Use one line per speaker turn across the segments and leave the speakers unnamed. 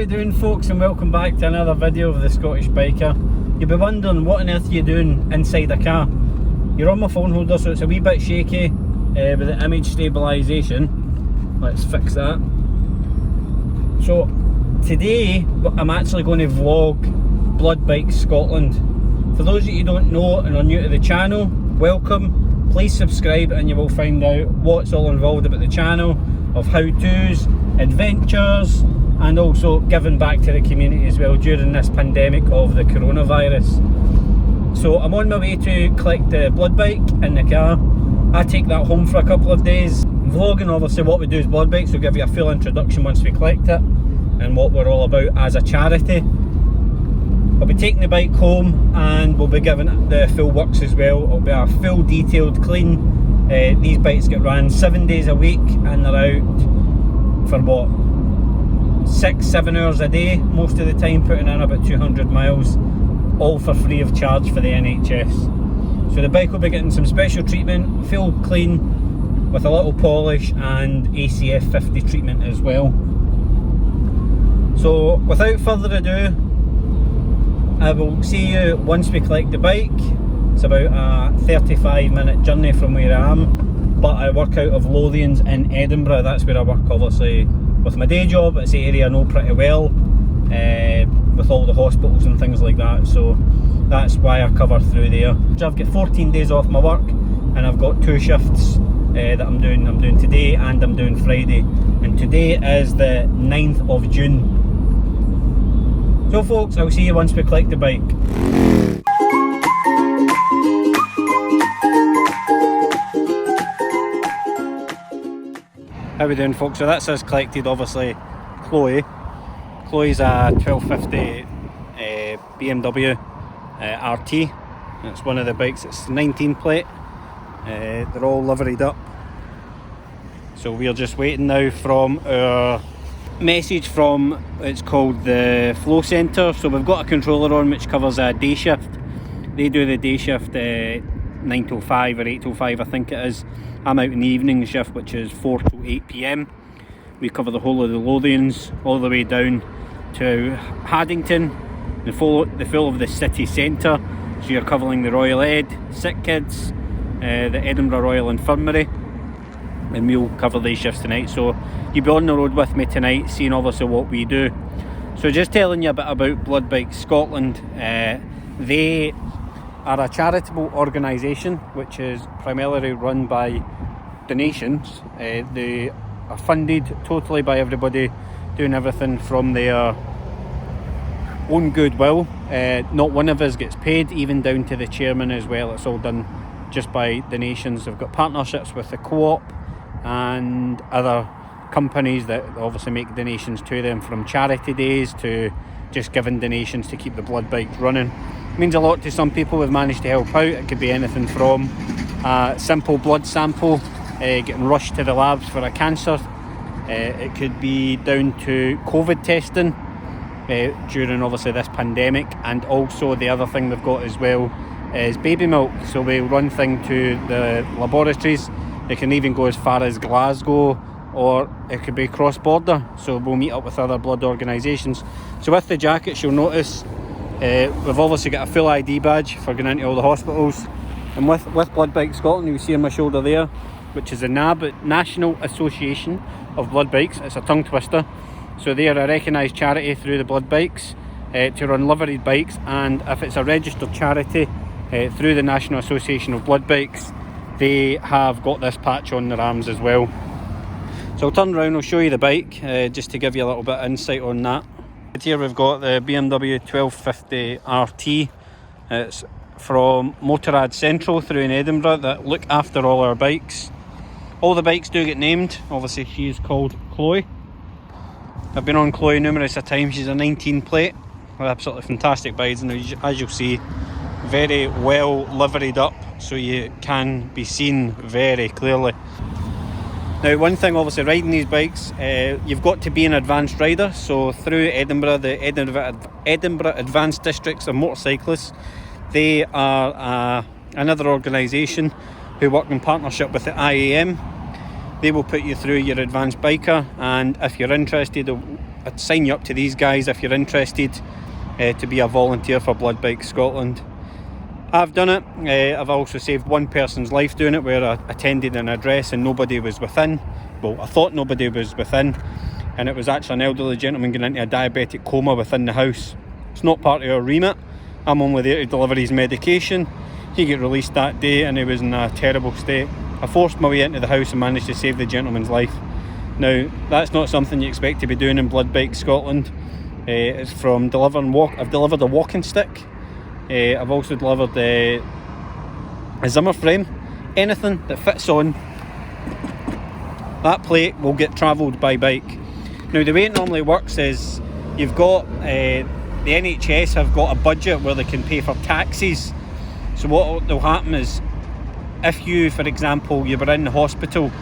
How you doing, folks, and welcome back to another video of the Scottish Biker. You'll be wondering what on earth are you doing inside a car. You're on my phone holder, so it's a wee bit shaky with the image stabilisation. Let's fix that. So today I'm actually going to vlog Blood Bikes Scotland. For those of you who don't know and are new to the channel, welcome. Please subscribe and you will find out what's all involved about the channel, of how-tos, adventures, and also giving back to the community as well during this pandemic of the coronavirus. So I'm on my way to collect the Blood Bike in the car. I take that home for a couple of days. Vlogging obviously what we do is Blood Bikes, so we'll give you a full introduction once we collect it and what we're all about as a charity. I'll be taking the bike home and we'll be giving it the full works as well. It'll be a full detailed clean. These bikes get run 7 days a week and they're out for what, 6-7 hours a day most of the time, putting in about 200 miles, all for free of charge for the NHS. So the bike will be getting some special treatment, full clean with a little polish and ACF 50 treatment as well. So without further ado, I will see you once we collect the bike. It's about a 35-minute journey from where I am, but I work out of Lothians in Edinburgh. That's where I work obviously with my day job. It's the area I know pretty well, with all the hospitals and things like that, so that's why I cover through there. I've got 14 days off my work and I've got 2 shifts that I'm doing. I'm doing today and I'm doing Friday, and today is the 9th of June. So folks, I'll see you once we collect the bike. How we doing, folks? So that's us collected, obviously, Chloe. Chloe's a 1250 BMW RT. It's one of the bikes, it's 19 plate. They're all liveried up. So we're just waiting now from our message from, it's called the Flow Centre. So we've got a controller on which covers a day shift. They do the day shift 9 till 5 or 8 till 5 I think it is. I'm out in the evening shift, which is 4 to 8 PM. We cover the whole of the Lothians all the way down to Haddington, the full of the city centre. So you're covering the Royal Ed, Sick Kids, the Edinburgh Royal Infirmary, and we'll cover these shifts tonight. So you'll be on the road with me tonight, seeing obviously what we do. So just telling you a bit about Blood Bikes Scotland. They are a charitable organisation which is primarily run by donations. They are funded totally by everybody doing everything from their own goodwill. Not one of us gets paid, even down to the chairman as well. It's all done just by donations. They've got partnerships with the co-op and other companies that obviously make donations to them, from charity days to just giving donations to keep the Blood Bikes running. It means a lot to some people. We've managed to help out. It could be anything from a simple blood sample getting rushed to the labs for a cancer. It could be down to COVID testing during obviously this pandemic, and also the other thing we've got as well is baby milk. So we run things to the laboratories. It can even go as far as Glasgow, or it could be cross-border, so we'll meet up with other blood organisations. So with the jackets, you'll notice we've obviously got a full ID badge for going into all the hospitals, and with Blood Bikes Scotland, you see on my shoulder there, which is the NAB, National Association of Blood Bikes. It's a tongue twister. So they are a recognised charity through the Blood Bikes to run liveried bikes, and if it's a registered charity through the National Association of Blood Bikes, they have got this patch on their arms as well. So I'll turn around, I'll show you the bike just to give you a little bit of insight on that. Here we've got the BMW 1250 RT. It's from Motorrad Central through in Edinburgh that look after all our bikes. All the bikes do get named. Obviously she is called Chloe. I've been on Chloe numerous a times. She's a 19 plate with absolutely fantastic bikes, and as you'll see, very well liveried up so you can be seen very clearly. Now, one thing obviously riding these bikes, you've got to be an advanced rider. So through Edinburgh, the Edinburgh Advanced Districts of Motorcyclists, they are another organisation who work in partnership with the IAM. They will put you through your advanced biker, and if you're interested, I'd sign you up to these guys if you're interested to be a volunteer for Blood Bike Scotland. I've done it. I've also saved one person's life doing it, where I attended an address and nobody was within. Well, I thought nobody was within, and it was actually an elderly gentleman going into a diabetic coma within the house. It's not part of our remit. I'm only there to deliver his medication. He got released that day and he was in a terrible state. I forced my way into the house and managed to save the gentleman's life. Now, that's not something you expect to be doing in Blood Bike Scotland. It's from delivering I've delivered a walking stick. I've also delivered a Zimmer frame. Anything that fits on that plate will get travelled by bike. Now, the way it normally works is you've got the NHS have got a budget where they can pay for taxis. So what will happen is, if you, for example, you were in the hospital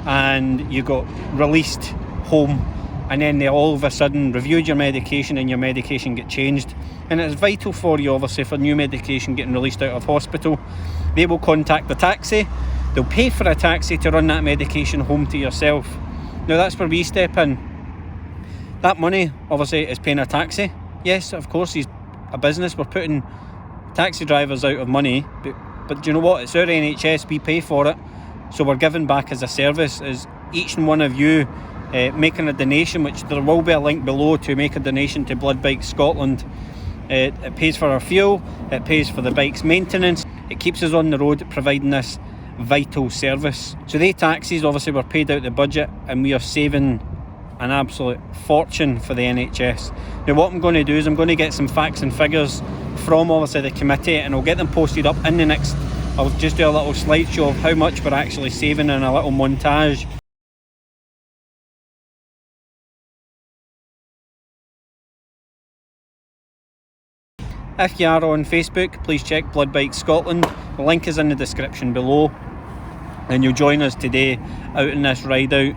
and you got released home, and then they all of a sudden reviewed your medication and your medication get changed, and it's vital for you obviously for new medication getting released out of hospital, they will contact the taxi. They'll pay for a taxi to run that medication home to yourself. Now that's where we step in. That money obviously is paying a taxi. Yes, of course, he's a business, we're putting taxi drivers out of money, but do you know what, it's our NHS, we pay for it, so we're giving back as a service. As each and one of you making a donation, which there will be a link below to make a donation to Blood Bike Scotland. It pays for our fuel, it pays for the bike's maintenance, it keeps us on the road providing this vital service. So they taxis obviously were paid out the budget, and we are saving an absolute fortune for the NHS. Now what I'm going to do is I'm going to get some facts and figures from obviously the committee, and I'll get them posted up in the next, I'll just do a little slideshow of how much we're actually saving in a little montage. If you are on Facebook, please check Blood Bike Scotland. The link is in the description below, and you'll join us today out in this ride out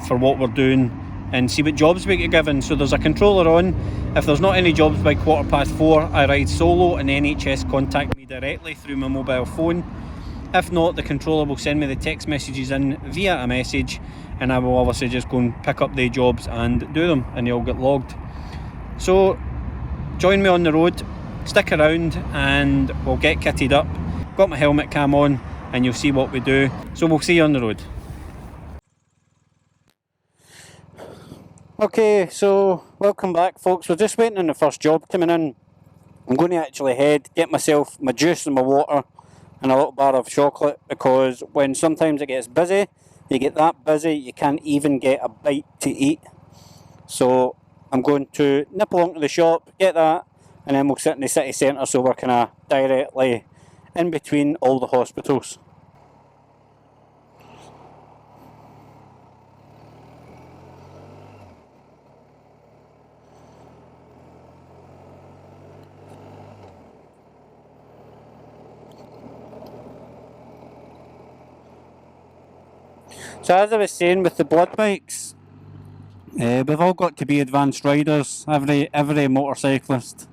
for what we're doing and see what jobs we get given. So there's a controller on. If there's not any jobs by 4:15, I ride solo and the NHS contact me directly through my mobile phone. If not, the controller will send me the text messages in via a message, and I will obviously just go and pick up the jobs and do them, and they all get logged. So join me on the road, stick around, and we'll get kitted up. Got my helmet cam on and you'll see what we do. So we'll see you on the road. Okay, so welcome back folks. We're just waiting on the first job coming in. I'm going to actually head, get myself my juice and my water and a little bar of chocolate, because when sometimes it gets busy, you get that busy you can't even get a bite to eat. So I'm going to nip along to the shop, get that, and then we'll sit in the city centre, so we're kind of directly in between all the hospitals. So as I was saying, with the blood bikes, we've all got to be advanced riders. Every motorcyclist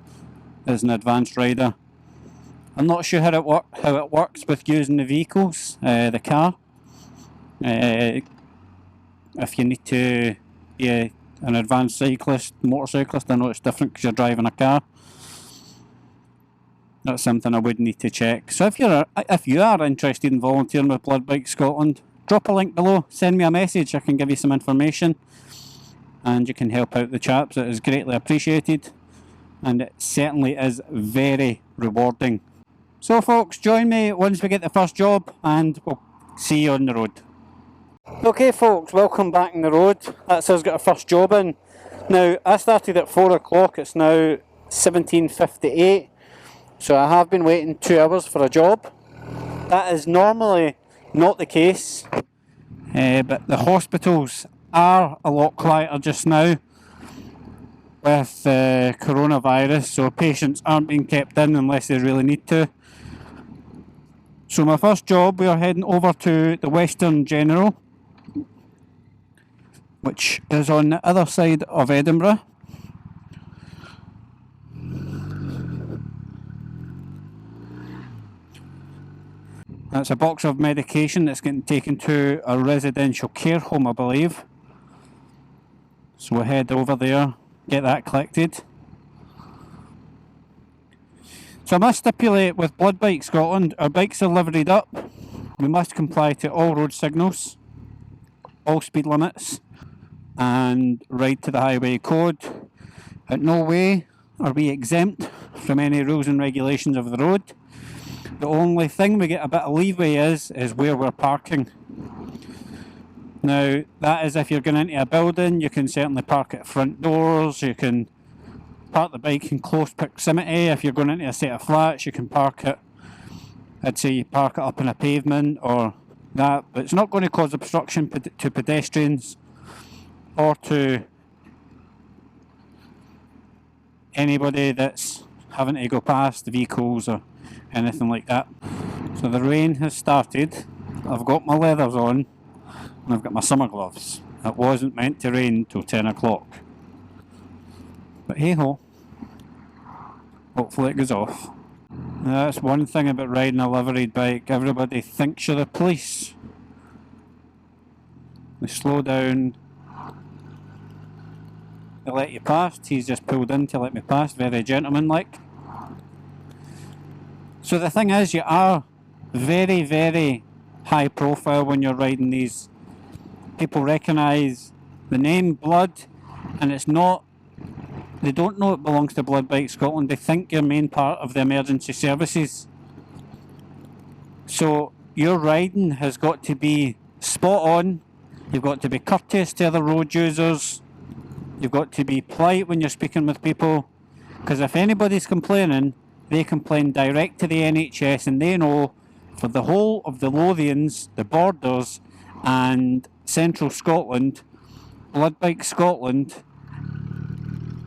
is an advanced rider. I'm not sure how it works with using the vehicles, the car. If you need to be an advanced motorcyclist, I know it's different because you're driving a car. That's something I would need to check. So if you are interested in volunteering with Blood Bike Scotland, drop a link below, send me a message, I can give you some information and you can help out the chaps. It is greatly appreciated and it certainly is very rewarding. So folks, join me once we get the first job and we'll see you on the road. Okay folks, welcome back on the road. That's us got our first job in. Now I started at 4 o'clock, it's now 17:58, so I have been waiting 2 hours for a job. That is normally not the case, but the hospitals are a lot quieter just now with coronavirus, so patients aren't being kept in unless they really need to. So my first job, we are heading over to the Western General, which is on the other side of Edinburgh. That's a box of medication that's getting taken to a residential care home, I believe. So we'll head over there, get that collected. So I must stipulate with Blood Bike Scotland, our bikes are liveried up. We must comply to all road signals, all speed limits, and ride to the highway code. At no way are we exempt from any rules and regulations of the road. The only thing we get a bit of leeway is where we're parking. Now, that is if you're going into a building, you can certainly park at front doors, you can park the bike in close proximity. If you're going into a set of flats, you can park it, I'd say you park it up on a pavement or that, but it's not going to cause obstruction to pedestrians or to anybody that's having to go past the vehicles or anything like that. So the rain has started. I've got my leathers on and I've got my summer gloves. It wasn't meant to rain till 10 o'clock. But hey ho, hopefully it goes off. Now, that's one thing about riding a liveried bike. Everybody thinks you're the police. They slow down. They let you past. He's just pulled in to let me past, very gentlemanlike. So the thing is, you are very, very high profile when you're riding these. People recognise the name Blood, and it's not, they don't know it belongs to Blood Bike Scotland. They think you're main part of the emergency services. So your riding has got to be spot on. You've got to be courteous to other road users. You've got to be polite when you're speaking with people. Because if anybody's complaining, they complain direct to the NHS, and they know for the whole of the Lothians, the Borders and Central Scotland, Blood Bike Scotland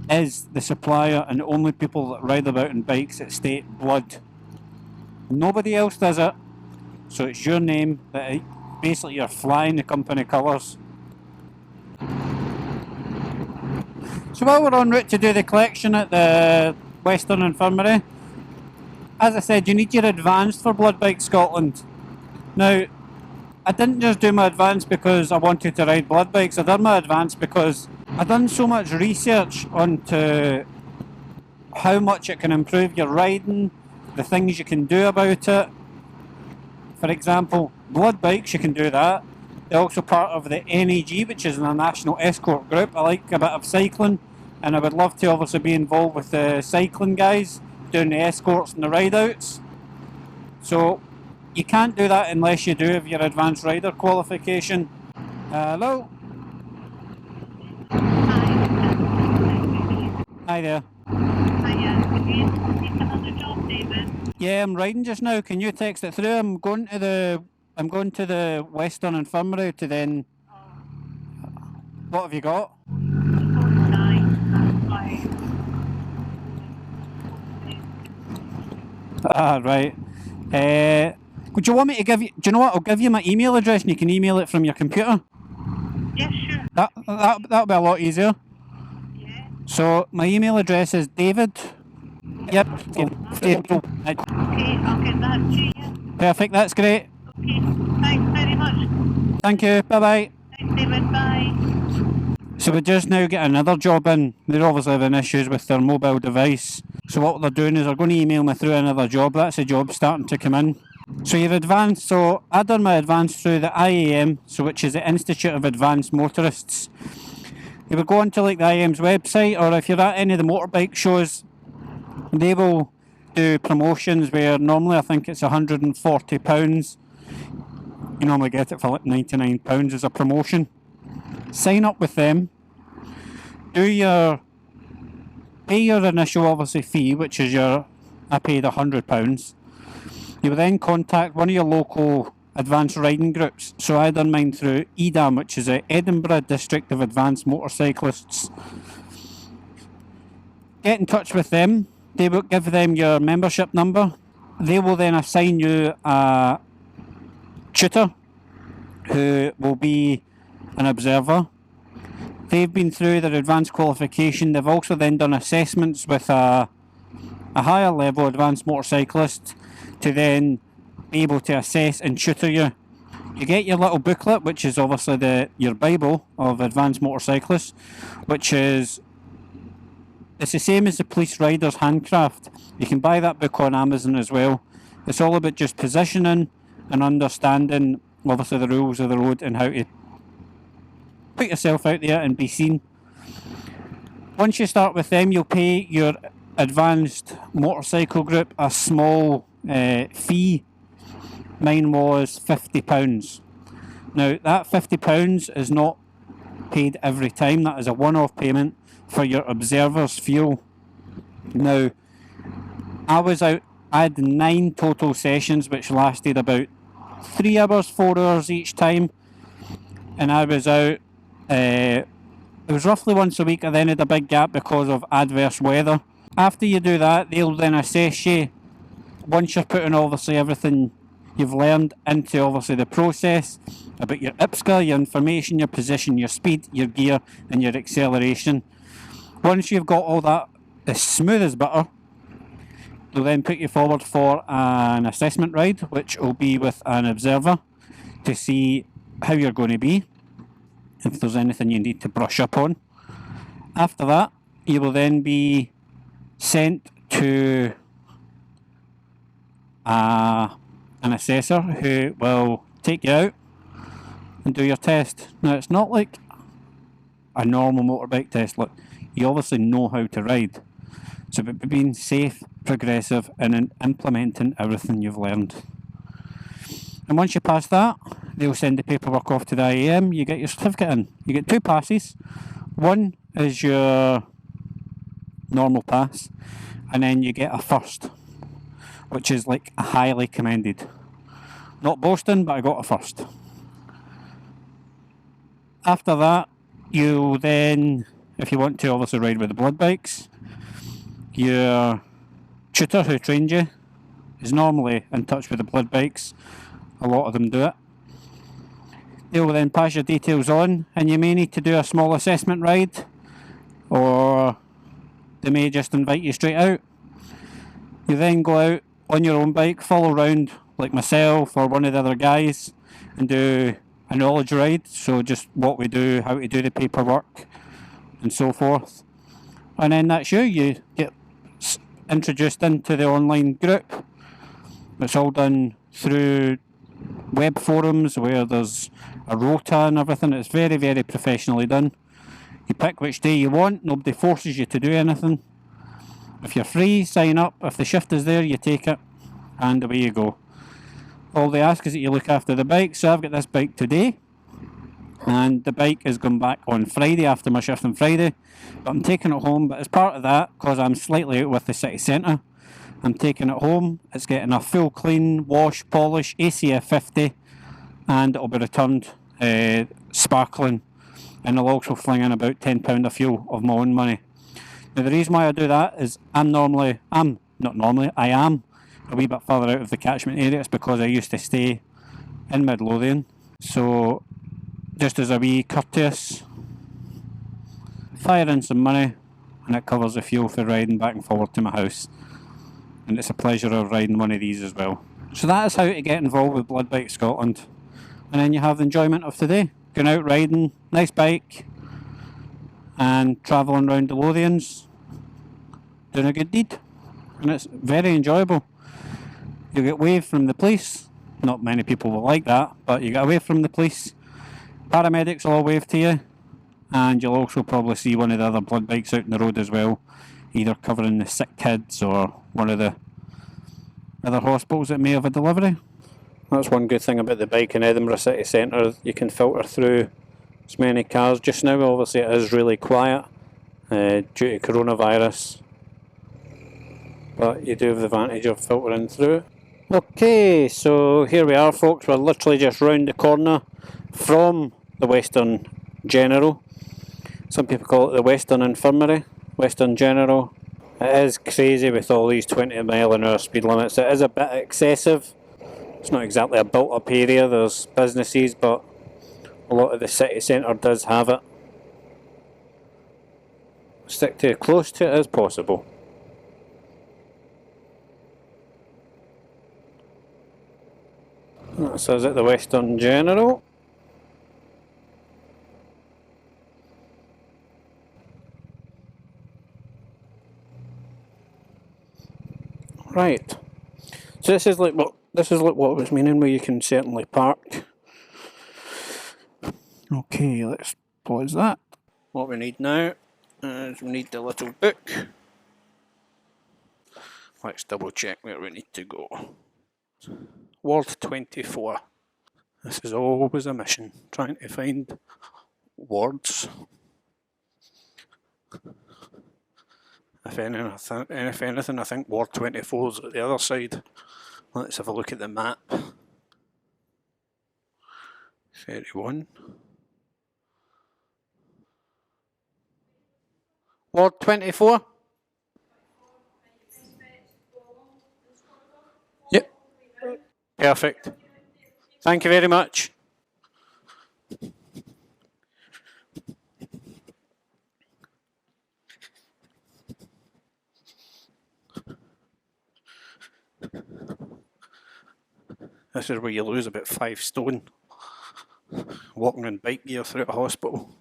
is the supplier and the only people that ride about in bikes that state Blood. Nobody else does it, so it's your name that basically you're flying the company colours. So while we're en route to do the collection at the Western Infirmary, as I said, you need your advance for Blood Bike Scotland. Now, I didn't just do my advance because I wanted to ride blood bikes. I done my advance because I've done so much research onto how much it can improve your riding, the things you can do about it. For example, blood bikes, you can do that. They're also part of the NEG, which is a national escort group. I like a bit of cycling, and I would love to obviously be involved with the cycling guys, doing the escorts and the ride-outs. So you can't do that unless you do have your advanced rider qualification. Hello? Hi there.
Hiya, can you take another job, David?
Yeah, I'm riding just now. Can you text it through? I'm going to the Western Infirmary to then... What have you got? Ah, right. Would you want me to give you... Do you know what? I'll give you my email address and you can email it from your computer.
Yeah, sure.
That'll be a lot easier.
Yeah.
So, my email address is David... Yep.
Okay, I'll get that to you.
Perfect, that's great.
Okay, thanks very much.
Thank you, bye-bye.
Thanks, David, bye.
So we just now get another job in. They're obviously having issues with their mobile device. So what they're doing is they're going to email me through another job. That's a job starting to come in. So you've advanced. So I done my advance through the IAM, so which is the Institute of Advanced Motorists. You would go onto like the IAM's website, or if you're at any of the motorbike shows, they will do promotions where normally I think it's £140. You normally get it for like £99 as a promotion. Sign up with them, pay your initial obviously fee, which is I paid £100. You will then contact one of your local advanced riding groups. So I done mine through EDAM, which is the Edinburgh District of Advanced Motorcyclists. Get in touch with them. They will give them your membership number. They will then assign you a tutor who will be an observer. They've been through their advanced qualification. They've also then done assessments with a higher level advanced motorcyclist to then be able to assess and tutor you You get your little booklet, which is obviously your Bible of advanced motorcyclists, which is, it's the same as the Police Rider's Handcraft. You can buy that book on Amazon as well. It's all about just positioning and understanding, obviously, the rules of the road and how to put yourself out there and be seen. Once you start with them, you'll pay your advanced motorcycle group a small fee. Mine was £50. Now, that £50 is not paid every time. That is a one-off payment for your observer's fuel. Now, I had 9 total sessions, which lasted about 3 hours, 4 hours each time. And I was out, it was roughly once a week. I then had a big gap because of adverse weather. After you do that, they'll then assess you. Once you're putting obviously everything you've learned into obviously the process about your IPSCA, your information, your position, your speed, your gear and your acceleration. Once you've got all that as smooth as butter, they'll then put you forward for an assessment ride, which will be with an observer to see how you're going to be, if there's anything you need to brush up on. After that, you will then be sent to an assessor who will take you out and do your test. Now, it's not like a normal motorbike test. Look, you obviously know how to ride. It's about being safe, progressive, and in implementing everything you've learned. And once you pass that, they'll send the paperwork off to the IAM. You get your certificate in. You get 2 passes. One is your normal pass, and then you get a first, which is like highly commended. Not boasting, but I got a first. After that, you then, if you want to obviously ride with the blood bikes, your tutor who trained you is normally in touch with the blood bikes. A lot of them do it. They will then pass your details on, and you may need to do a small assessment ride, or they may just invite you straight out. You then go out on your own bike, follow around like myself or one of the other guys, and do a knowledge ride. So just what we do, how to do the paperwork, and so forth. And then that's you. You get introduced into the online group. It's all done through web forums where there's a rota and everything. It's very, very professionally done. You pick which day you want. Nobody forces you to do anything. If you're free, sign up. If the shift is there, you take it, and away you go. All they ask is that you look after the bike. So I've got this bike today, and the bike is going back on Friday after my shift on Friday, but I'm taking it home. But as part of that, because I'm slightly out with the city centre, I'm taking it home. It's getting a full clean, wash, polish, ACF 50, and it'll be returned sparkling, and I'll also fling in about £10 of fuel of my own money. Now, the reason why I do that is I am a wee bit further out of the catchment area. It's because I used to stay in Midlothian. So, just as a wee courteous, fire in some money, and it covers the fuel for riding back and forward to my house. And it's a pleasure of riding one of these as well. So that is how to get involved with Blood Bike Scotland. And then you have the enjoyment of today. Going out riding, nice bike, and travelling around the Lothians, doing a good deed. And it's very enjoyable. You get away from the police. Not many people will like that, but you get away from the police. Paramedics will all wave to you, and you'll also probably see one of the other blood bikes out in the road as well, either covering the sick kids or one of the other hospitals that may have a delivery. That's one good thing about the bike in Edinburgh city centre. You can filter through as many cars. Just now, obviously, it is really quiet due to coronavirus, but you do have the advantage of filtering through. Okay, so here we are, folks. We're literally just round the corner from the Western General. Some people call it the Western Infirmary, Western General. It is crazy with all these 20 mph speed limits. It is a bit excessive. It's not exactly a built up area, there's businesses, but a lot of the city centre does have it. Stick to as close to it as possible. That's us at the Western General. Right. So this is like what I was meaning, where you can certainly park. Okay, let's pause that. What we need now is we need the little book. Let's double check where we need to go. Ward 24. This is always a mission, trying to find wards. If anything, I think Ward 24 is at the other side. Let's have a look at the map. 31. Ward 24? Yep. Perfect. Thank you very much. This is where you lose about 5 stone walking in bike gear through a hospital.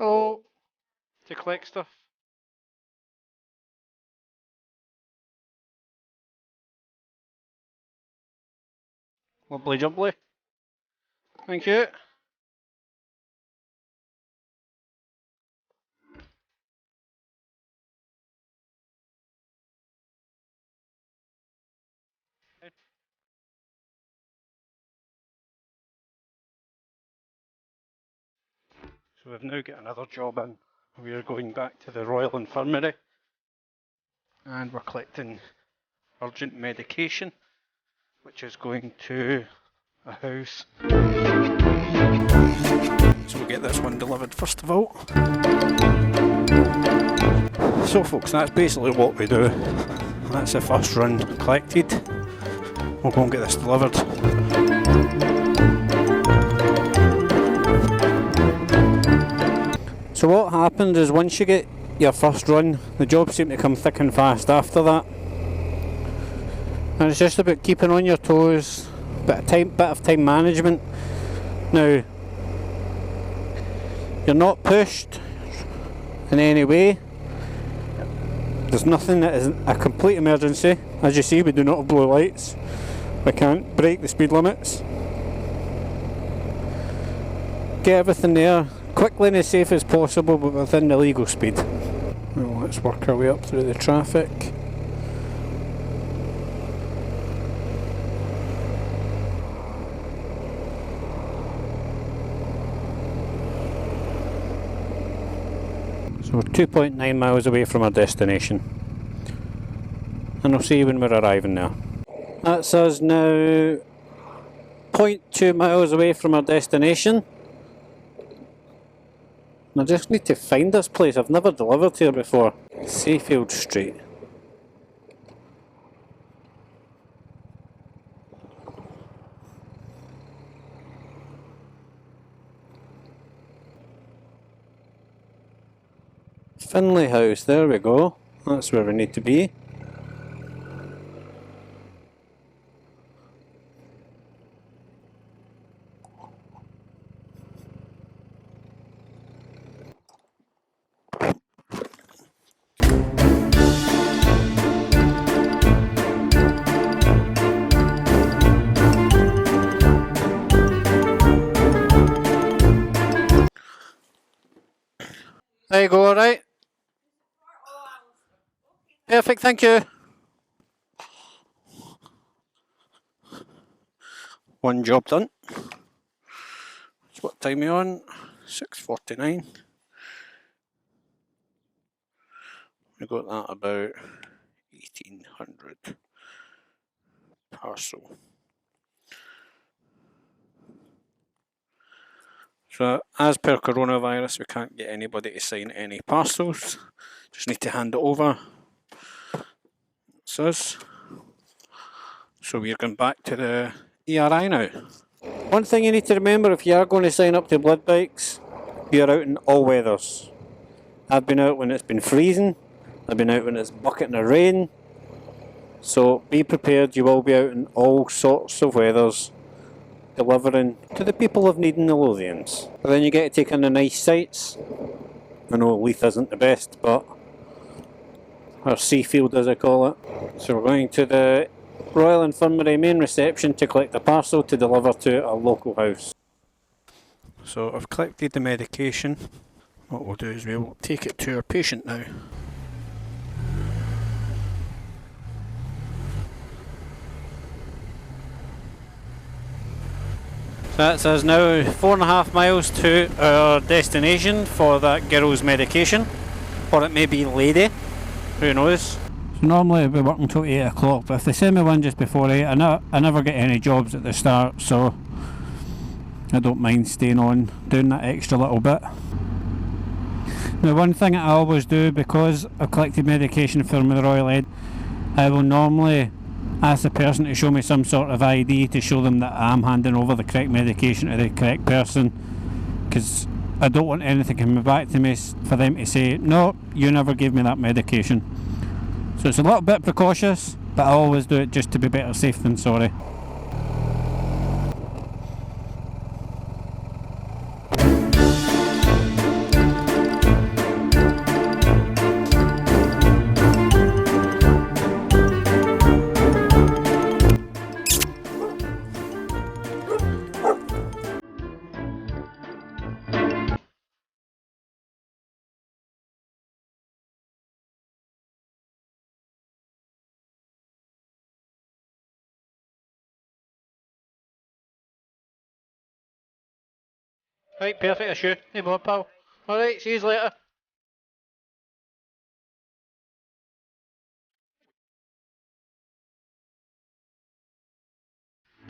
Oh, to collect stuff. Lovely jubbly. Thank you. So we've now got another job in. We are going back to the Royal Infirmary and we're collecting urgent medication, which is going to a house. So we'll get this one delivered first of all. So folks, that's basically what we do. That's the first run collected. We'll go and get this delivered. So what happens is once you get your first run, the jobs seem to come thick and fast after that. And it's just about keeping on your toes, bit of time management. Now, you're not pushed in any way. There's nothing that is a complete emergency. As you see, we do not have blue lights. We can't break the speed limits. Get everything there quickly and as safe as possible, but within the legal speed. Well, let's work our way up through the traffic. So we're 2.9 miles away from our destination. And I'll see you when we're arriving there. That's us now 0.2 miles away from our destination. I just need to find this place. I've never delivered here before. Seafield Street. Finlay House, there we go. That's where we need to be. There you go, alright. Perfect, thank you. One job done. So what time are you on? 6:49. We got that about 1800 parcel. So as per coronavirus, we can't get anybody to sign any parcels. Just need to hand it over. That's us. So we're going back to the ERI now. One thing you need to remember if you are going to sign up to blood bikes, you're out in all weathers. I've been out when it's been freezing. I've been out when it's bucketing of rain. So be prepared, you will be out in all sorts of weathers, delivering to the people of need and the Lothians. But then you get to take in the nice sights. I know Leith isn't the best, but or Seafield as I call it. So we're going to the Royal Infirmary main reception to collect the parcel to deliver to a local house. So I've collected the medication. What we'll do is we'll take it to our patient now. That's us now 4.5 miles to our destination for that girl's medication. Or it may be lady, who knows. So normally I'd be working till 8 o'clock, but if they send me one just before 8, I never get any jobs at the start, so I don't mind staying on, doing that extra little bit. Now one thing I always do, because I've collected medication from the Royal Ed, I will normally ask the person to show me some sort of ID to show them that I'm handing over the correct medication to the correct person, because I don't want anything coming back to me for them to say, no, you never gave me that medication. So it's a little bit precautious, but I always do it just to be better safe than sorry. Right, perfect issue. Hey more pal. Alright, see you later.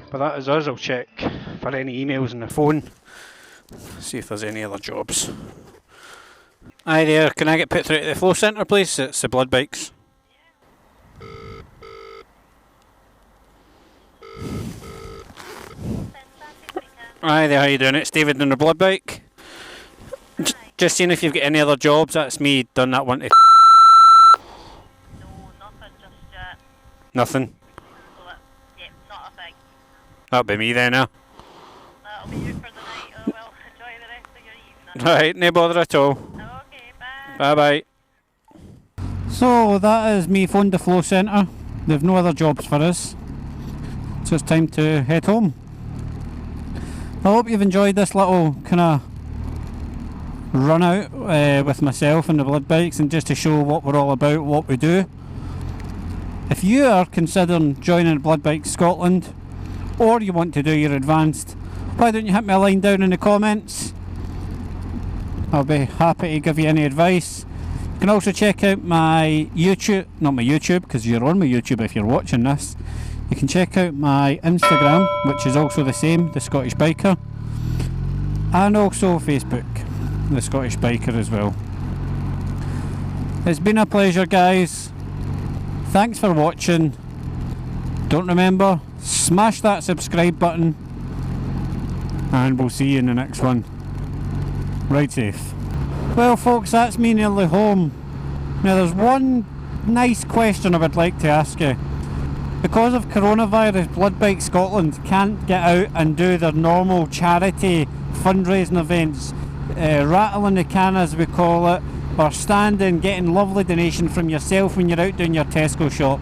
But that is us. I'll check for any emails on the phone. See if there's any other jobs. Hi there, can I get put through to the flow centre please? It's the blood bikes. Hi there, how you doing? It's David on the blood bike. Just seeing if you've got any other jobs. That's me done that one to
No, nothing just yet.
nothing.
So yeah, not a thing.
That'll be me then, huh?
That'll be you for the night. Oh well, enjoy the rest of your evening.
Right, no bother at all.
Okay, bye.
Bye bye. So that is me phoned the flow centre. They've no other jobs for us. So it's time to head home. I hope you've enjoyed this little kind of run out with myself and the blood bikes, and just to show what we're all about, what we do. If you are considering joining Blood Bikes Scotland, or you want to do your advanced, why don't you hit me a line down in the comments? I'll be happy to give you any advice. You can also check out my YouTube, not my YouTube because you're on my YouTube if you're watching this. You can check out my Instagram, which is also the same, The Scottish Biker, and also Facebook, The Scottish Biker as well. It's been a pleasure guys, thanks for watching. Don't remember, smash that subscribe button, and we'll see you in the next one. Ride safe. Well folks, that's me nearly home. Now there's one nice question I would like to ask you. Because of coronavirus, Blood Bike Scotland can't get out and do their normal charity fundraising events, rattling the can as we call it, or standing getting lovely donation from yourself when you're out doing your Tesco shop,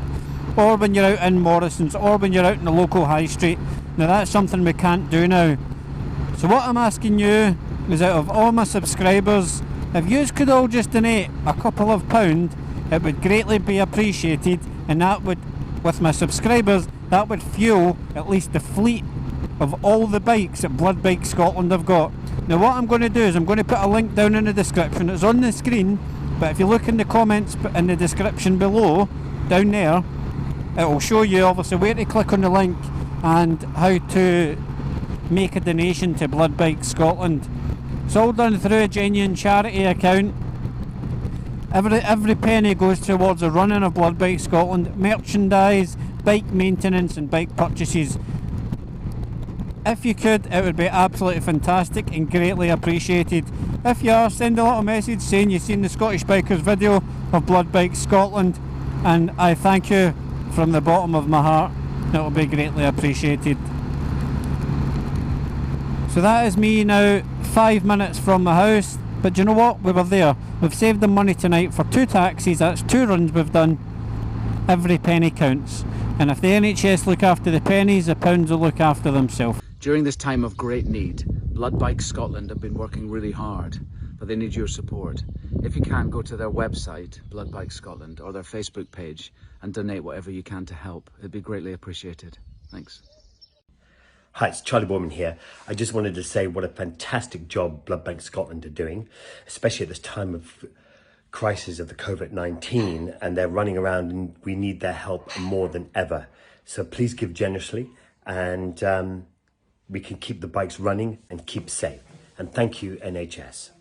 or when you're out in Morrison's, or when you're out in the local high street. Now that's something we can't do now. So what I'm asking you is, out of all my subscribers, if you could all just donate a couple of pound, it would greatly be appreciated, and that would, with my subscribers, that would fuel at least the fleet of all the bikes that Blood Bike Scotland have got. Now what I'm going to do is I'm going to put a link down in the description. It's on the screen. But if you look in the comments in the description below, down there, it will show you obviously where to click on the link and how to make a donation to Blood Bike Scotland. It's all done through a genuine charity account. Every penny goes towards the running of Blood Bike Scotland, merchandise, bike maintenance and bike purchases. If you could, it would be absolutely fantastic and greatly appreciated. If you are, send a little message saying you've seen the Scottish Bikers video of Blood Bike Scotland, and I thank you from the bottom of my heart. It will be greatly appreciated. So that is me now 5 minutes from my house, but do you know what? We were there. We've saved the money tonight for 2 taxis. That's 2 runs we've done. Every penny counts, and if the NHS look after the pennies, the pounds will look after themselves.
During this time of great need, Blood Bike Scotland have been working really hard, but they need your support. If you can, go to their website, Blood Bike Scotland, or their Facebook page and donate whatever you can to help. It'd be greatly appreciated. Thanks.
Hi, it's Charlie Borman here. I just wanted to say what a fantastic job Blood Bank Scotland are doing, especially at this time of crisis of the COVID-19, and they're running around and we need their help more than ever. So please give generously, and we can keep the bikes running and keep safe. And thank you, NHS.